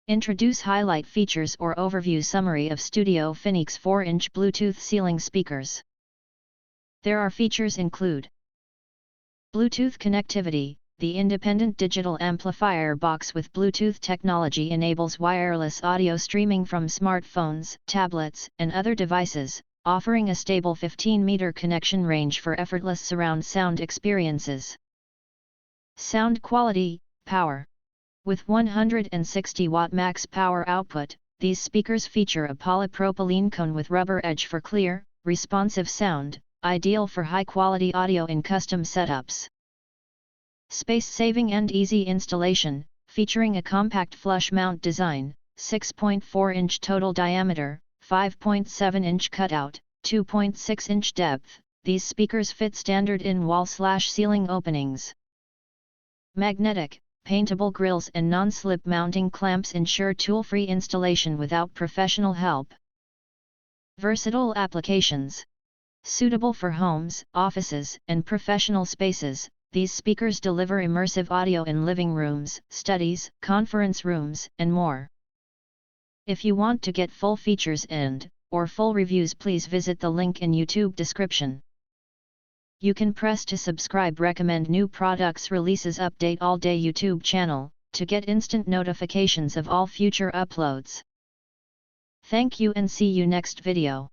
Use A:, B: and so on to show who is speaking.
A: Introduce highlight features or overview summary of STUDIOFINIX 4-inch Bluetooth ceiling speakers. There are features include Bluetooth connectivity. The independent digital amplifier box with Bluetooth technology enables wireless audio streaming from smartphones, tablets, and other devices, offering a stable 15-meter connection range for effortless surround sound experiences. Sound quality, power. With 160-watt max power output, these speakers feature a polypropylene cone with rubber edge for clear, responsive sound, ideal for high-quality audio in custom setups. Space-saving and easy installation, featuring a compact flush mount design, 6.4-inch total diameter, 5.7-inch cutout, 2.6-inch depth, these speakers fit standard in-wall/ceiling openings. Magnetic, paintable grills and non-slip mounting clamps ensure tool-free installation without professional help. Versatile applications. Suitable for homes, offices, and professional spaces, these speakers deliver immersive audio in living rooms, studies, conference rooms, and more. If you want to get full features or full reviews, please visit the link in YouTube description. You can press to subscribe, recommend new products releases, update all day YouTube channel, to get instant notifications of all future uploads. Thank you and see you next video.